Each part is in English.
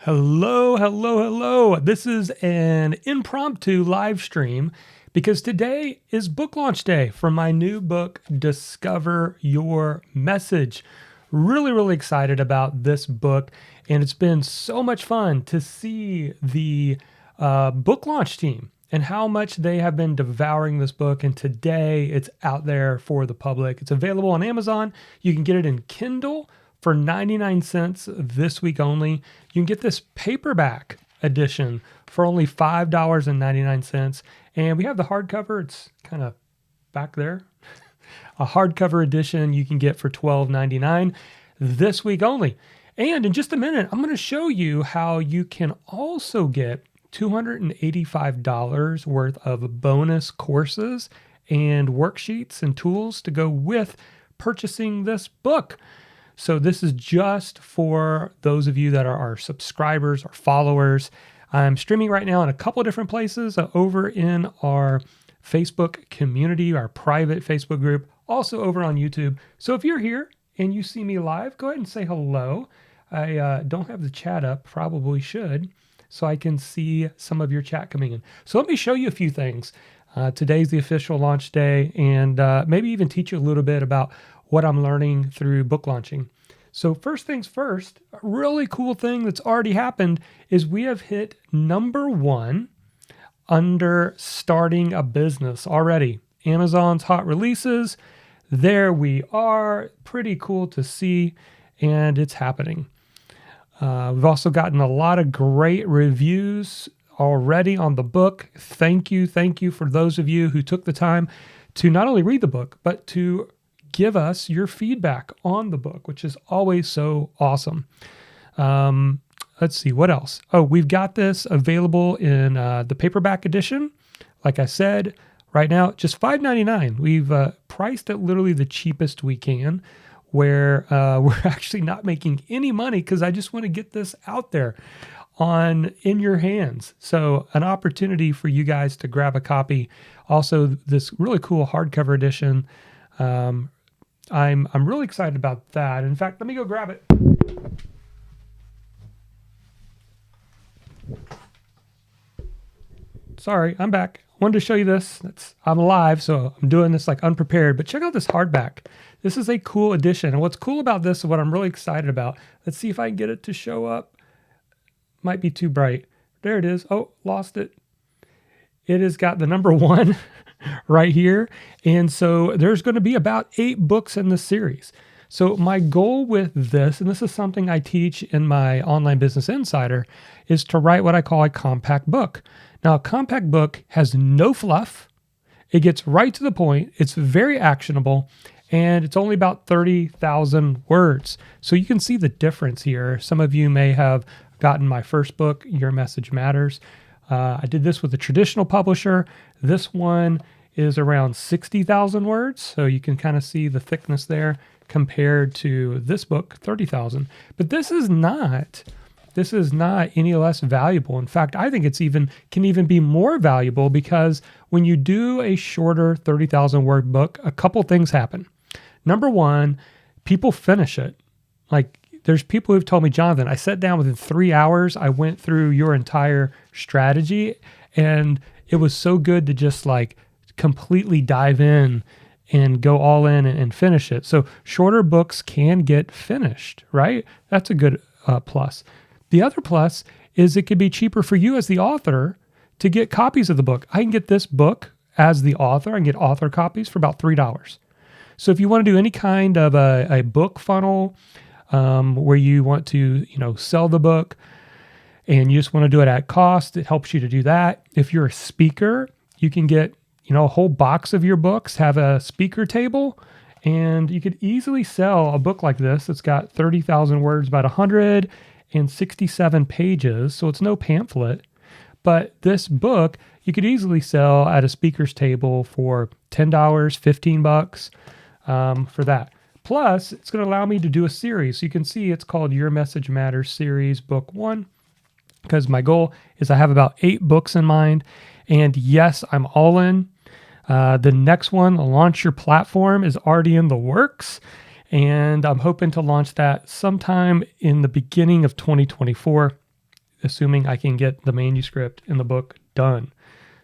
Hello, hello, hello. This is an impromptu live stream because today is book launch day for my new book, Discover Your Message. Really excited about this book, and it's been so much fun to see the book launch team and how much they have been devouring this book. And today it's out there for the public. It's available on Amazon. You can get it in Kindle for 99 cents this week only. You can get this paperback edition for only $5.99. And we have the hardcover. It's kind of back there. A hardcover edition you can get for $12.99 this week only. And in just a minute, I'm going to show you how you can also get $285 worth of bonus courses and worksheets and tools to go with purchasing this book. So this is just for those of you that are our subscribers or followers. I'm streaming right now in a couple of different places, over in our Facebook community, our private Facebook group, also over on YouTube. So if you're here and you see me live, go ahead and say hello. I don't have the chat up, probably should, so I can see some of your chat coming in. So let me show you a few things. Today's the official launch day, and maybe even teach you a little bit about what I'm learning through book launching. So first things first, a really cool thing that's already happened is we have hit #1 under starting a business already. Amazon's hot releases, there we are, pretty cool to see, and it's happening. We've also gotten a lot of great reviews already on the book. Thank you for those of you who took the time to not only read the book, but to give us your feedback on the book, which is always so awesome. Let's see, what else? Oh, we've got this available in the paperback edition. Like I said, right now, just $5.99. We've priced it literally the cheapest we can, where we're actually not making any money because I just want to get this out there in your hands. So an opportunity for you guys to grab a copy. Also, this really cool hardcover edition. I'm really excited about that. In fact, let me go grab it. Sorry, I'm back. I wanted to show you this. I'm live, so I'm doing this like unprepared, but check out this hardback. This is a cool edition. And what's cool about this, and what I'm really excited about, let's see if I can get it to show up. Might be too bright. There it is. Oh, lost it. It has got the #1 right here. And so there's going to be about 8 books in this series. So my goal with this, and this is something I teach in my Online Business Insider, is to write what I call a compact book. Now, a compact book has no fluff. It gets right to the point. It's very actionable, and it's only about 30,000 words. So you can see the difference here. Some of you may have gotten my first book, Your Message Matters. I did this with a traditional publisher. This one is around 60,000 words. So you can kind of see the thickness there compared to this book, 30,000. But this is not any less valuable. In fact, I think can even be more valuable because when you do a shorter 30,000 word book, a couple things happen. #1, people finish it. Like, there's people who've told me, Jonathan, I sat down within 3 hours. I went through your entire strategy, and it was so good to just like completely dive in and go all in and finish it. So shorter books can get finished, right? That's a good plus. The other plus is it could be cheaper for you as the author to get copies of the book. I can get this book as the author. I can get author copies for about $3. So if you want to do any kind of a book funnel, where you want to, sell the book and you just want to do it at cost, it helps you to do that. If you're a speaker, you can get, a whole box of your books, have a speaker table, and you could easily sell a book like this. It's got 30,000 words, about 167 pages. So it's no pamphlet, but this book you could easily sell at a speaker's table for $10, $15 for that. Plus, it's going to allow me to do a series. So you can see it's called Your Message Matters Series Book 1, because my goal is I have about 8 books in mind. And yes, I'm all in. The next one, Launch Your Platform, is already in the works. And I'm hoping to launch that sometime in the beginning of 2024. assuming I can get the manuscript and the book done.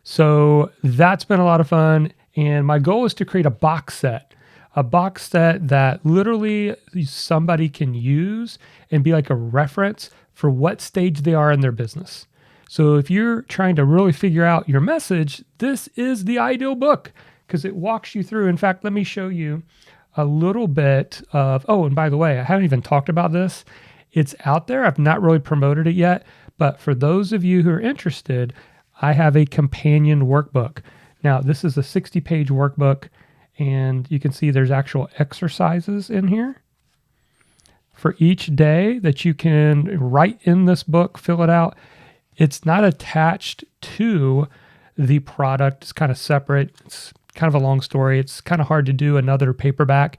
So that's been a lot of fun. And my goal is to create a box set that literally somebody can use and be like a reference for what stage they are in their business. So if you're trying to really figure out your message, this is the ideal book because it walks you through. In fact, let me show you a little bit of, oh, and by the way, I haven't even talked about this. It's out there. I've not really promoted it yet, but for those of you who are interested, I have a companion workbook. Now, this is a 60-page workbook, and you can see there's actual exercises in here for each day that you can write in this book, fill it out. It's not attached to the product. It's kind of separate. It's kind of a long story. It's kind of hard to do another paperback,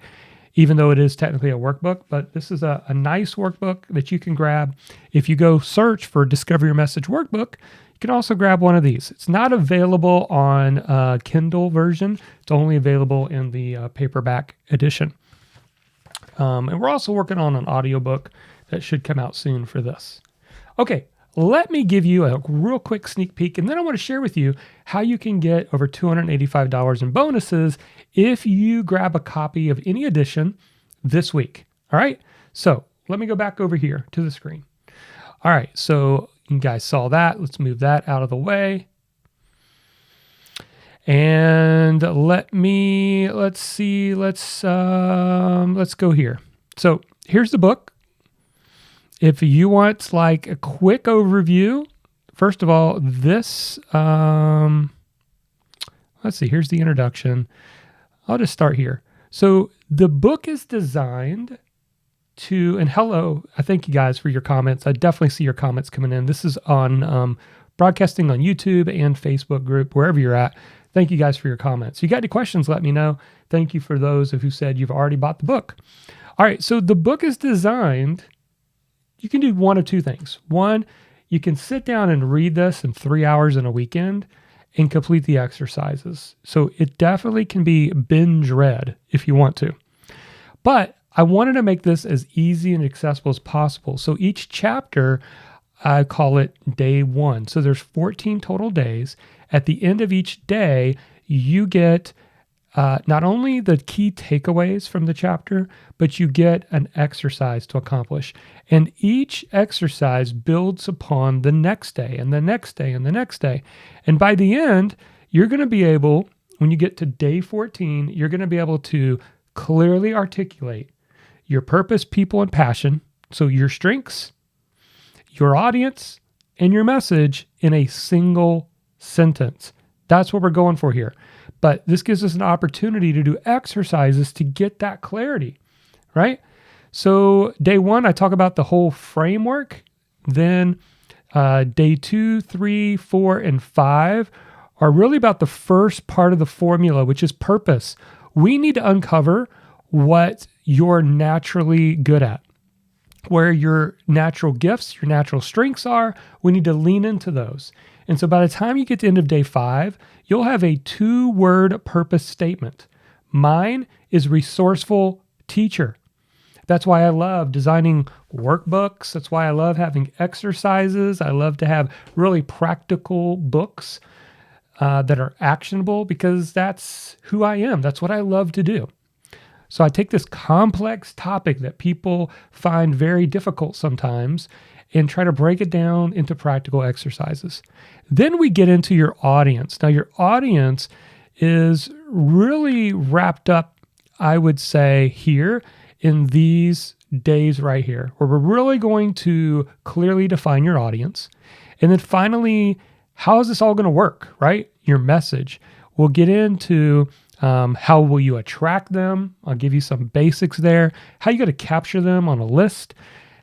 even though it is technically a workbook. But this is a nice workbook that you can grab. If you go search for Discover Your Message Workbook, you can also grab one of these. It's not available on Kindle version. It's only available in the paperback edition. And we're also working on an audiobook that should come out soon for this. Okay. Let me give you a real quick sneak peek, and then I want to share with you how you can get over $285 in bonuses if you grab a copy of any edition this week. All right, so let me go back over here to the screen. All right, so you guys saw that. Let's move that out of the way. And let's go here. So here's the book. If you want like a quick overview, first of all, this, let's see, here's the introduction. I'll just start here. So the book is designed to, and hello, I thank you guys for your comments. I definitely see your comments coming in. This is on broadcasting on YouTube and Facebook group, wherever you're at. Thank you guys for your comments. You got any questions, let me know. Thank you for those who said you've already bought the book. All right, so the book is designed, you can do one of two things. One, you can sit down and read this in 3 hours in a weekend and complete the exercises. So it definitely can be binge read if you want to. But I wanted to make this as easy and accessible as possible. So each chapter, I call it day one. So there's 14 total days. At the end of each day, you get not only the key takeaways from the chapter, but you get an exercise to accomplish. And each exercise builds upon the next day and the next day and the next day. And by the end, you're going to be able, when you get to day 14, you're going to be able to clearly articulate your purpose, people, and passion. So your strengths, your audience, and your message in a single sentence. That's what we're going for here. But this gives us an opportunity to do exercises to get that clarity, right? So day one, I talk about the whole framework. Then day 2, 3, 4, and 5 are really about the first part of the formula, which is purpose. We need to uncover what you're naturally good at, where your natural gifts, your natural strengths are. We need to lean into those. And so by the time you get to the end of day 5, you'll have a 2-word purpose statement. Mine is resourceful teacher. That's why I love designing workbooks. That's why I love having exercises. I love to have really practical books that are actionable because that's who I am. That's what I love to do. So I take this complex topic that people find very difficult sometimes and try to break it down into practical exercises. Then we get into your audience. Now, your audience is really wrapped up, I would say, here in these days right here, where we're really going to clearly define your audience. And then finally, how is this all going to work, right? Your message. We'll get into how will you attract them? I'll give you some basics there. How you going to capture them on a list?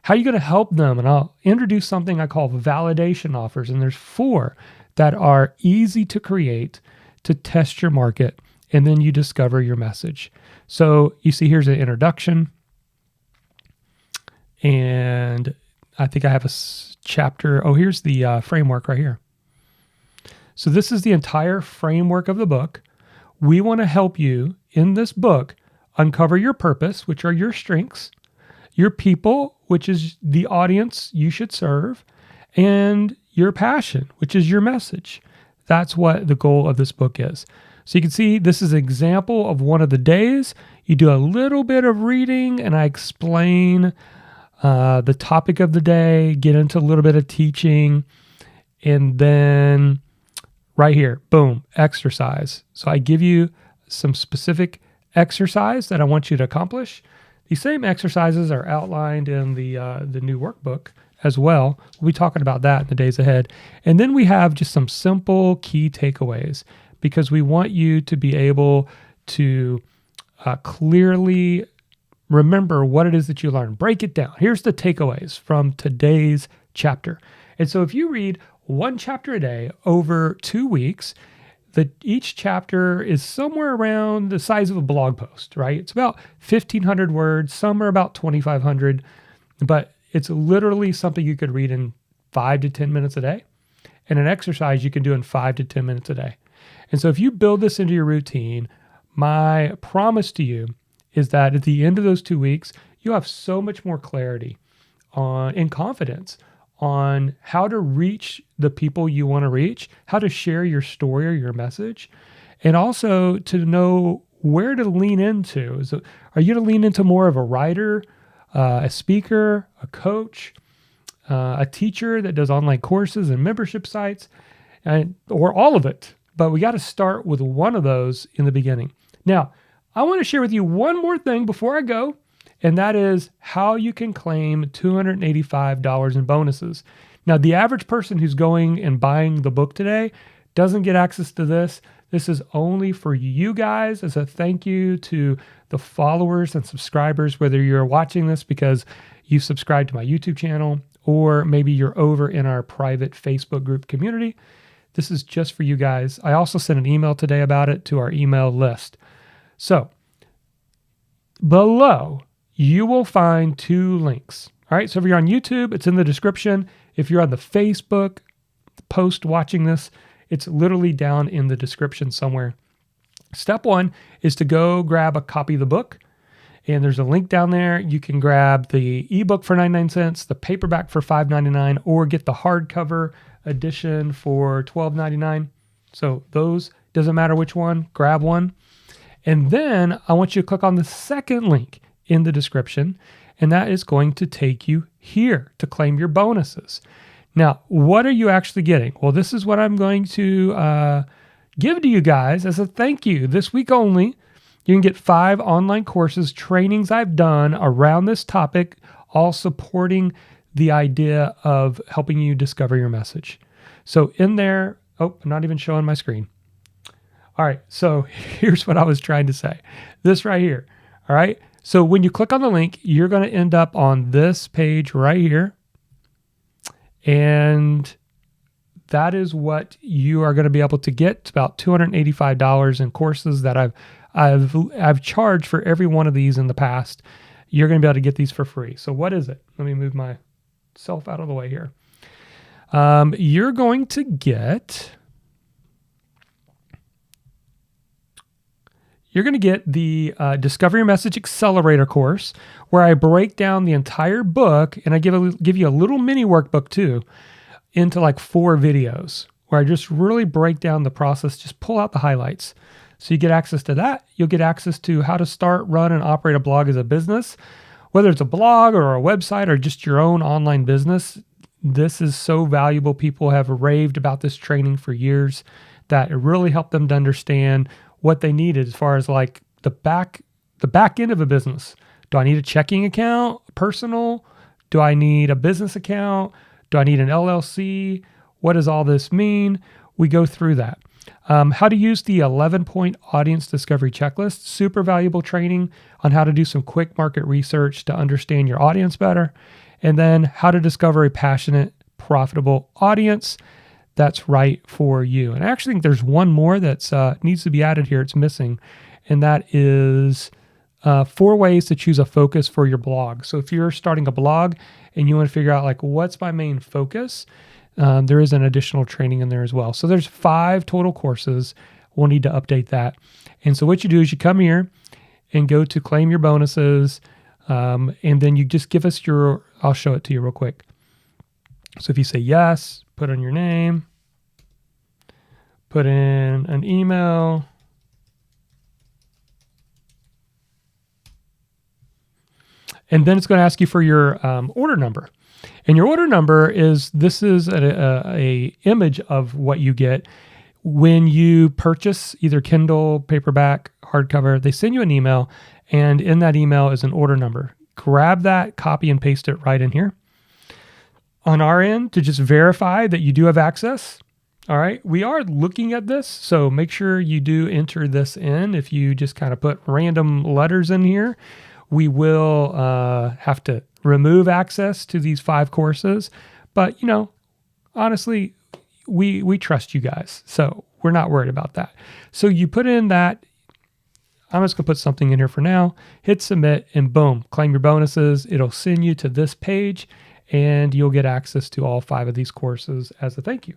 How are you going to help them? And I'll introduce something I call validation offers. And there's 4 that are easy to create to test your market. And then you discover your message. So you see, here's an introduction. And I think I have a chapter. Oh, here's the framework right here. So this is the entire framework of the book. We want to help you in this book uncover your purpose, which are your strengths, your people, which is the audience you should serve, and your passion, which is your message. That's what the goal of this book is. So you can see this is an example of one of the days. You do a little bit of reading, and I explain the topic of the day, get into a little bit of teaching, and then right here, boom, exercise. So I give you some specific exercise that I want you to accomplish. These same exercises are outlined in the new workbook as well. We'll be talking about that in the days ahead. And then we have just some simple key takeaways, because we want you to be able to clearly remember what it is that you learned. Break it down. Here's the takeaways from today's chapter. And so if you read one chapter a day over 2 weeks, each chapter is somewhere around the size of a blog post, right? It's about 1,500 words. Some are about 2,500, but it's literally something you could read in 5 to 10 minutes a day, and an exercise you can do in 5 to 10 minutes a day. And so if you build this into your routine, my promise to you is that at the end of those 2 weeks, you'll have so much more clarity and confidence on how to reach the people you want to reach, how to share your story or your message, and also to know where to lean into. So are you going to lean into more of a writer, a speaker, a coach, a teacher that does online courses and membership sites, or all of it? But we got to start with one of those in the beginning. Now, I want to share with you one more thing before I go, and that is how you can claim $285 in bonuses. Now, the average person who's going and buying the book today doesn't get access to this. This is only for you guys as a thank you to the followers and subscribers, whether you're watching this because you subscribe to my YouTube channel, or maybe you're over in our private Facebook group community. This is just for you guys. I also sent an email today about it to our email list. So below, you will find 2 links. All right. So if you're on YouTube, it's in the description. If you're on the Facebook post watching this, it's literally down in the description somewhere. Step 1 is to go grab a copy of the book. And there's a link down there. You can grab the ebook for 99 cents, the paperback for $5.99, or get the hardcover edition for $12.99. So those, doesn't matter which one, grab one. And then I want you to click on the second link in the description, and that is going to take you here to claim your bonuses. Now, what are you actually getting? Well, this is what I'm going to give to you guys as a thank you this week only. You can get 5 online courses, trainings I've done around this topic, all supporting the idea of helping you discover your message. So in there, I'm not even showing my screen. All right, so here's what I was trying to say. This right here, all right? So when you click on the link, you're going to end up on this page right here. And that is what you are going to be able to get. It's about $285 in courses that I've charged for every one of these in the past. You're going to be able to get these for free. So what is it? Let me move myself out of the way here. You're going to get the Discover Your Message Accelerator course, where I break down the entire book, and I give you a little mini workbook too, into like 4 videos, where I just really break down the process, just pull out the highlights. So you get access to that. You'll get access to how to start, run, and operate a blog as a business, whether it's a blog or a website or just your own online business. This is so valuable. People have raved about this training for years, that it really helped them to understand what they needed as far as like the back end of a business. Do I need a checking account, personal? Do I need a business account? Do I need an LLC? What does all this mean? We go through that. How to use the 11-point audience discovery checklist. Super valuable training on how to do some quick market research to understand your audience better. And then how to discover a passionate, profitable audience that's right for you. And I actually think there's one more that's needs to be added here. It's missing. And that is 4 ways to choose a focus for your blog. So if you're starting a blog and you want to figure out like, what's my main focus? There is an additional training in there as well. So there's 5 total courses. We'll need to update that. And so what you do is you come here and go to claim your bonuses. And then you just give us I'll show it to you real quick. So if you say yes, put in your name, put in an email, and then it's going to ask you for your order number. And your order number is a image of what you get when you purchase either Kindle, paperback, hardcover. They send you an email, and in that email is an order number. Grab that, copy and paste it right in here. On our end, to just verify that you do have access. All right, we are looking at this, so make sure you do enter this in. If you just kind of put random letters in here, we will have to remove access to these 5 courses. But, honestly, we trust you guys, so we're not worried about that. So you put in that. I'm just going to put something in here for now. Hit submit, and boom, claim your bonuses. It'll send you to this page, and you'll get access to all 5 of these courses as a thank you.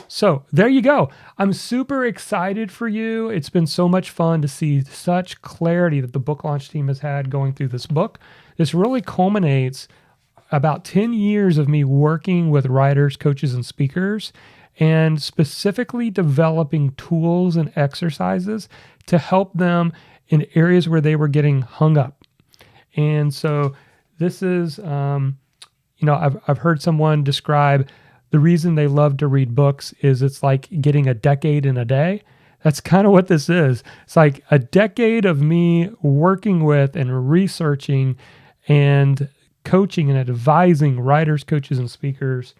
So there you go. I'm super excited for you. It's been so much fun to see such clarity that the book launch team has had going through this book. This really culminates about 10 years of me working with writers, coaches, and speakers, and specifically developing tools and exercises to help them in areas where they were getting hung up. And so this is, I've heard someone describe the reason they love to read books is it's like getting a decade in a day. That's kind of what this is. It's like a decade of me working with and researching and coaching and advising writers, coaches, and speakers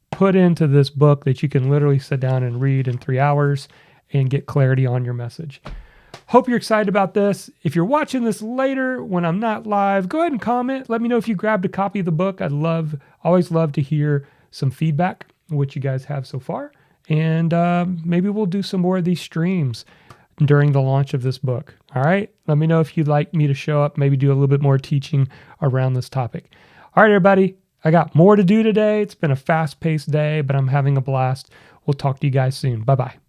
put into this book that you can literally sit down and read in 3 hours and get clarity on your message. Hope you're excited about this. If you're watching this later when I'm not live, go ahead and comment. Let me know if you grabbed a copy of the book. Always love to hear some feedback, what you guys have so far. And maybe we'll do some more of these streams during the launch of this book. All right. Let me know if you'd like me to show up, maybe do a little bit more teaching around this topic. All right, everybody. I got more to do today. It's been a fast-paced day, but I'm having a blast. We'll talk to you guys soon. Bye-bye.